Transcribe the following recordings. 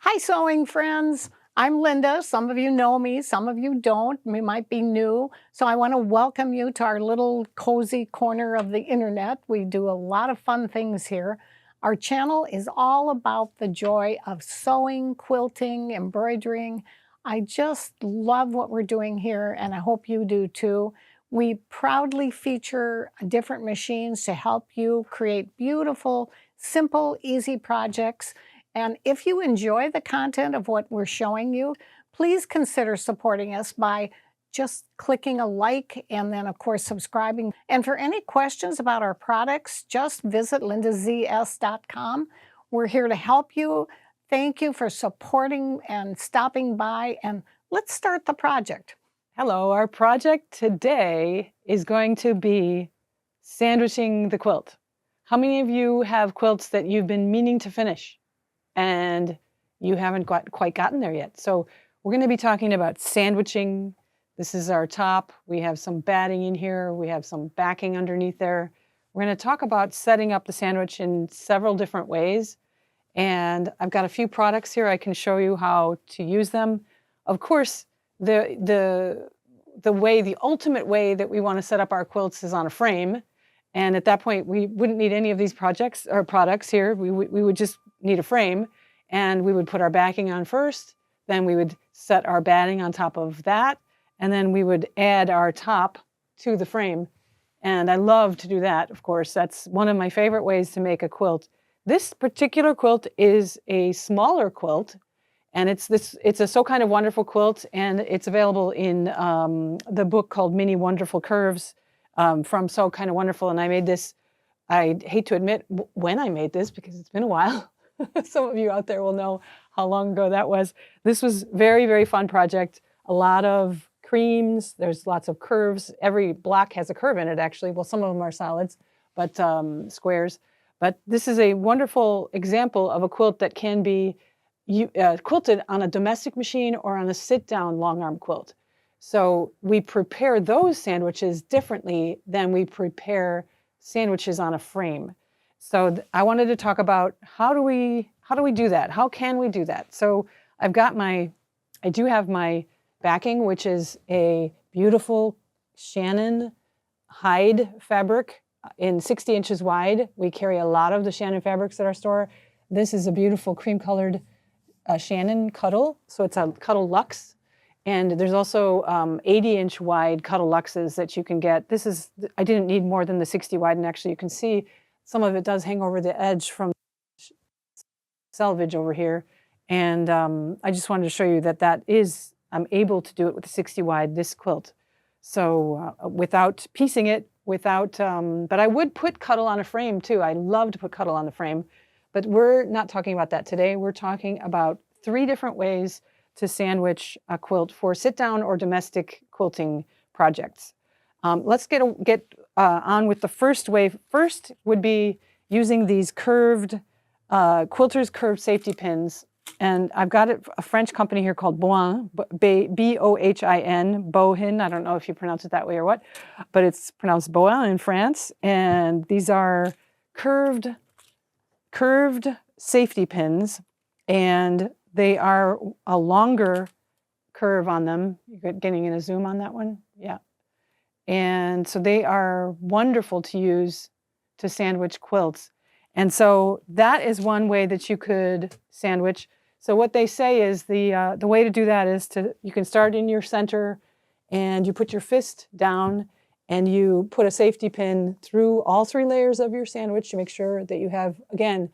Hi, sewing friends. I'm Linda. Some of you know me, some of you don't. We might be new. So I want to welcome you to our little cozy corner of the internet. We do a lot of fun things here. Our channel is all about the joy of sewing, quilting, embroidering. I just love what we're doing here, and I hope you do too. We proudly feature different machines to help you create beautiful, simple, easy projects. And if you enjoy the content of what we're showing you, please consider supporting us by just clicking a like and then, of course, subscribing. And for any questions about our products, just visit lindazs.com. We're here to help you. Thank you for supporting and stopping by, and let's start the project. Hello, our project today is going to be sandwiching the quilt. How many of you have quilts that you've been meaning to finish and you haven't quite gotten there yet? So we're going to be talking about sandwiching. This is our top. We have some batting in here. We have some backing underneath there. We're going to talk about setting up the sandwich in several different ways. And I've got a few products here. I can show you how to use them. Of course, the ultimate way that we want to set up our quilts is on a frame. And at that point, we wouldn't need any of these projects or products here. We would just need a frame, and we would put our backing on first. Then we would set our batting on top of that, and then we would add our top to the frame. And I love to do that, of course. That's one of my favorite ways to make a quilt. This particular quilt is a smaller quilt, and it's a So Kind of Wonderful quilt, and it's available in the book called Mini Wonderful Curves from So Kind of Wonderful. And I made this, I hate to admit when I made this because it's been a while. Some of you out there will know how long ago that was. This was very, very fun project. A lot of creams, there's lots of curves. Every block has a curve in it, actually. Well, some of them are solids, but squares. But this is a wonderful example of a quilt that can be quilted on a domestic machine or on a sit-down long arm quilt. So we prepare those sandwiches differently than we prepare sandwiches on a frame. So I wanted to talk about how do we do that? How can we do that? So I do have my backing, which is a beautiful Shannon hide fabric in 60 inches wide. We carry a lot of the Shannon fabrics at our store. This is a beautiful cream-colored Shannon Cuddle, so it's a Cuddle Luxe. And there's also 80-inch wide Cuddle Luxes that you can get. I didn't need more than the 60 wide, and actually you can see some of it does hang over the edge from selvage over here. And I just wanted to show you that I'm able to do it with the 60 wide, this quilt. So without piecing it, but I would put Cuddle on a frame too. I love to put Cuddle on the frame, but we're not talking about that today. We're talking about 3 different ways to sandwich a quilt for sit-down or domestic quilting projects. Let's get on with the first way. First would be using these curved, quilters curved safety pins. And I've got a French company here called Bohin, B-O-H-I-N, Bohin. I don't know if you pronounce it that way or what, but it's pronounced Bohin in France. And these are curved safety pins, and they are a longer curve on them. You're getting in a zoom on that one? Yeah. And so they are wonderful to use to sandwich quilts. And so that is one way that you could sandwich. So what they say is the way to do that is you can start in your center, and you put your fist down, and you put a safety pin through all 3 layers of your sandwich to make sure that you have, again,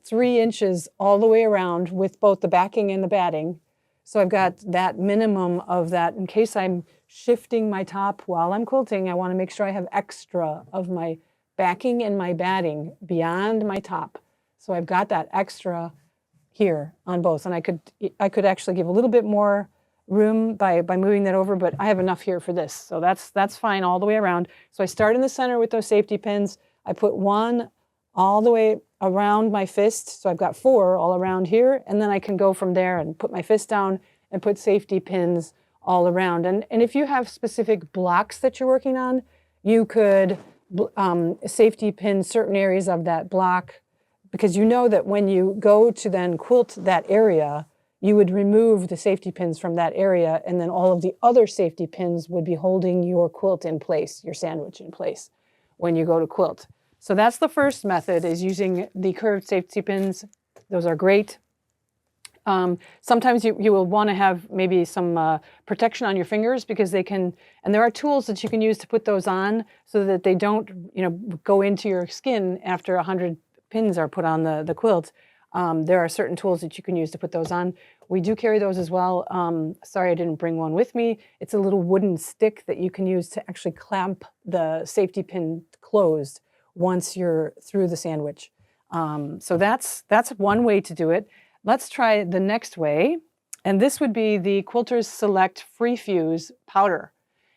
3 inches all the way around with both the backing and the batting. So I've got that minimum of that. In case I'm shifting my top while I'm quilting, I want to make sure I have extra of my backing and my batting beyond my top. So I've got that extra here on both. And I could actually give a little bit more room by moving that over, but I have enough here for this. So that's fine all the way around. So I start in the center with those safety pins. I put 1 all the way around my fist. So I've got 4 all around here, and then I can go from there and put my fist down and put safety pins all around. And if you have specific blocks that you're working on, you could safety pin certain areas of that block because you know that when you go to then quilt that area, you would remove the safety pins from that area, and then all of the other safety pins would be holding your quilt in place, your sandwich in place when you go to quilt. So that's the first method, is using the curved safety pins. Those are great. Sometimes you will want to have maybe some protection on your fingers, because they can, and there are tools that you can use to put those on so that they don't, go into your skin after 100 pins are put on the quilt. There are certain tools that you can use to put those on. We do carry those as well. Sorry, I didn't bring one with me. It's a little wooden stick that you can use to actually clamp the safety pin closed once you're through the sandwich. So that's one way to do it. Let's try the next way, and this would be the Quilters Select Free Fuse powder.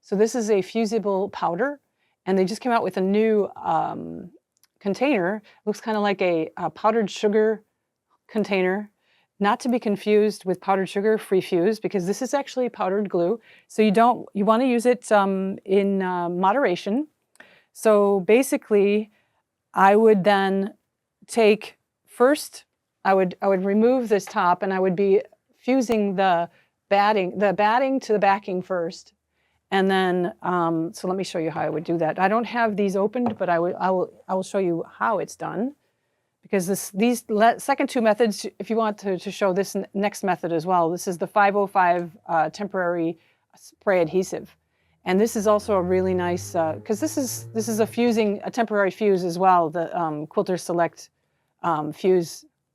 So this is a fusible powder, and they just came out with a new container. Looks kind of like a powdered sugar container, not to be confused with powdered sugar free fuse, because this is actually powdered glue. So you want to use it in moderation. So basically, I would then take first, I would remove this top, and I would be fusing the batting to the backing first. And then, so let me show you how I would do that. I don't have these opened, but I will show you how it's done, because these second two methods, if you want to show this next method as well, this is the 505 temporary spray adhesive. And this is also a really nice, because this is a temporary fuse as well, the Quilters Select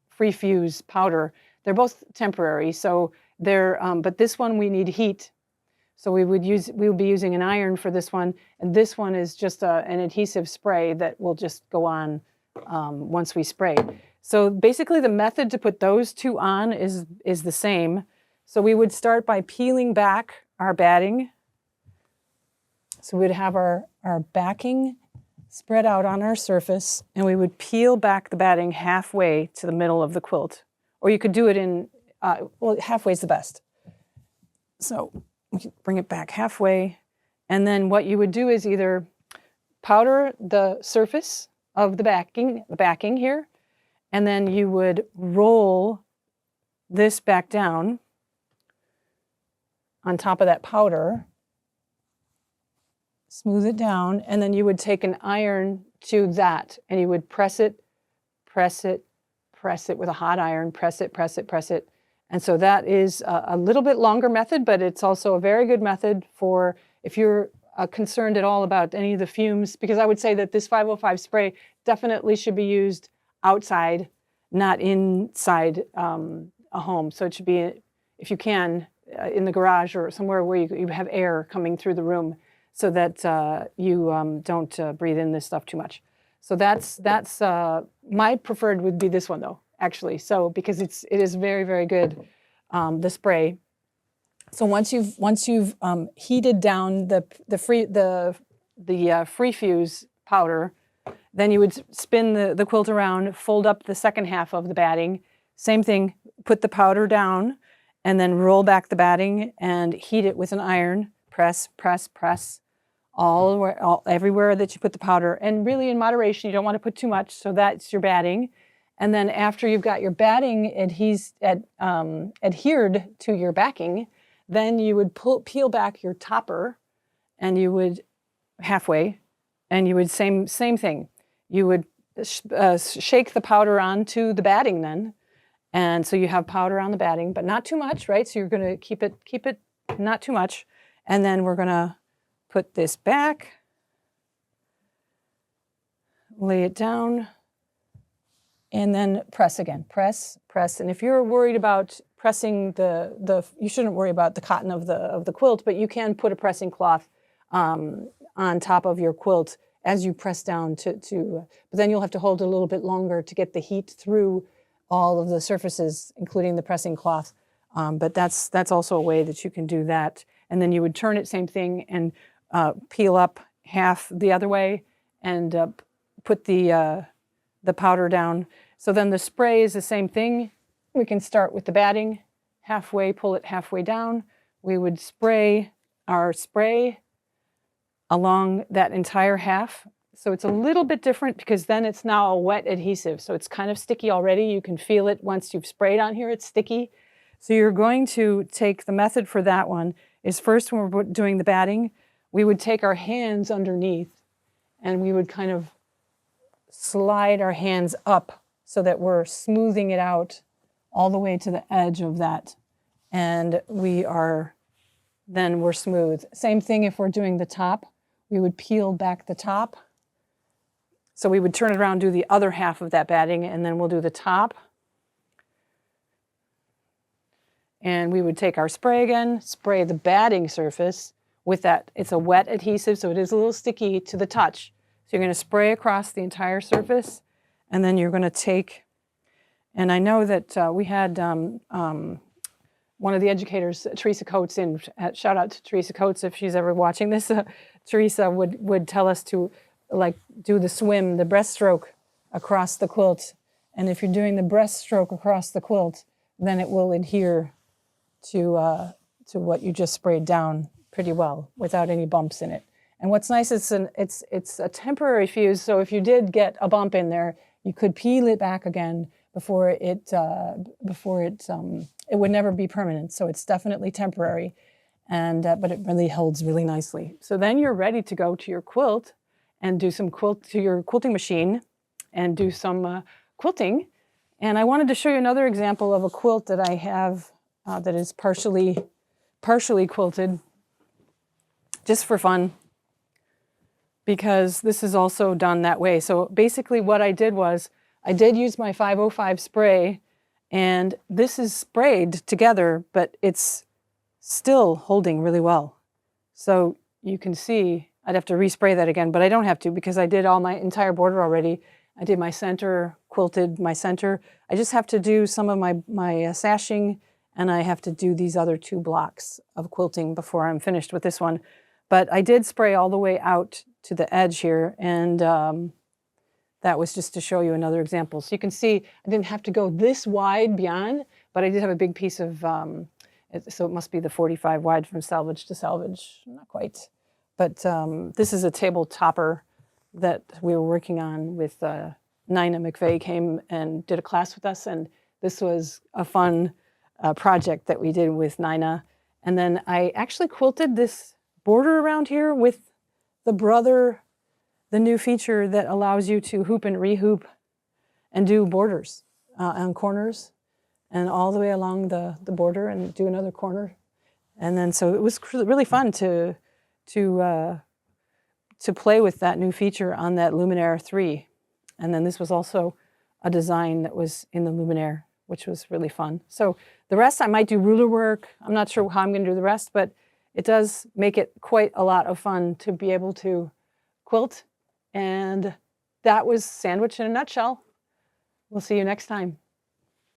free fuse powder. They're both temporary, so they're, but this one we need heat. So we would be using an iron for this one, and this one is just an adhesive spray that will just go on once we spray. So basically the method to put those two on is the same. So we would start by peeling back our batting. So we'd have our backing spread out on our surface, and we would peel back the batting halfway to the middle of the quilt. Or you could do it in, well, halfway is the best. So we can bring it back halfway, and then what you would do is either powder the surface of the backing here, and then you would roll this back down on top of that powder, smooth it down, and then you would take an iron to that, and you would press it with a hot iron, press it. And so that is a little bit longer method, but it's also a very good method for if you're concerned at all about any of the fumes, because I would say that this 505 spray definitely should be used outside, not inside a home. So it should be, if you can, in the garage or somewhere where you have air coming through the room, so that you don't breathe in this stuff too much. So that's my preferred would be this one though, actually. So because it is very, very good, the spray. So once you've heated down the free fuse powder, then you would spin the quilt around, fold up the second half of the batting. Same thing, put the powder down, and then roll back the batting and heat it with an iron. Press everywhere that you put the powder, and really in moderation. You don't want to put too much, so that's your batting. And then after you've got your batting adhered to your backing, then you would peel back your topper, and you would halfway, and you would same thing. You would shake the powder onto the batting then, and so you have powder on the batting, but not too much, right? So you're going to keep it not too much, and then we're going to put this back, lay it down, and then press again. Press. And if you're worried about pressing you shouldn't worry about the cotton of the quilt, but you can put a pressing cloth on top of your quilt as you press down but then you'll have to hold it a little bit longer to get the heat through all of the surfaces, including the pressing cloth. But that's also a way that you can do that. And then you would turn it, same thing, and peel up half the other way, and put the powder down. So then the spray is the same thing. We can start with the batting, halfway, pull it halfway down. We would spray our spray along that entire half. So it's a little bit different because then it's now a wet adhesive. So it's kind of sticky already. You can feel it once you've sprayed on here, it's sticky. So you're going to take, the method for that one is first when we're doing the batting, we would take our hands underneath and we would kind of slide our hands up so that we're smoothing it out all the way to the edge of that. And we're smooth. Same thing if we're doing the top. We would peel back the top. So we would turn it around, do the other half of that batting, and then we'll do the top. And we would take our spray again, spray the batting surface with that. It's a wet adhesive, so it is a little sticky to the touch. So you're going to spray across the entire surface, and then you're going to take, and I know that we had one of the educators, Teresa Coates, in. Shout out to Teresa Coates if she's ever watching this. Teresa would tell us to do the swim, the breaststroke across the quilt. And if you're doing the breaststroke across the quilt, then it will adhere to what you just sprayed down pretty well without any bumps in it. And what's nice is it's a temporary fuse, so if you did get a bump in there, you could peel it back again before it would never be permanent. So it's definitely temporary, and but it really holds really nicely. So then you're ready to go to your quilt and do some your quilting machine and do some quilting. And I wanted to show you another example of a quilt that I have that is partially quilted, just for fun, because this is also done that way. So basically what I did was, I did use my 505 spray, and this is sprayed together, but it's still holding really well. So you can see, I'd have to respray that again, but I don't have to because I did all my entire border already. I did my center, quilted my center. I just have to do some of my sashing, and I have to do these other 2 blocks of quilting before I'm finished with this one. But I did spray all the way out to the edge here, and that was just to show you another example. So you can see I didn't have to go this wide beyond, but I did have a big piece of, so it must be the 45 wide from salvage to salvage, not quite. But this is a table topper that we were working on with Nina McVeigh came and did a class with us, and this was a fun project that we did with Nina. And then I actually quilted this border around here with the new feature that allows you to hoop and rehoop and do borders on corners and all the way along the border and do another corner. And then so it was really fun to play with that new feature on that Luminaire 3. And then this was also a design that was in the Luminaire, which was really fun. So the rest I might do ruler work. I'm not sure how I'm going to do the rest, but it does make it quite a lot of fun to be able to quilt. And that was Sandwich in a Nutshell. We'll see you next time.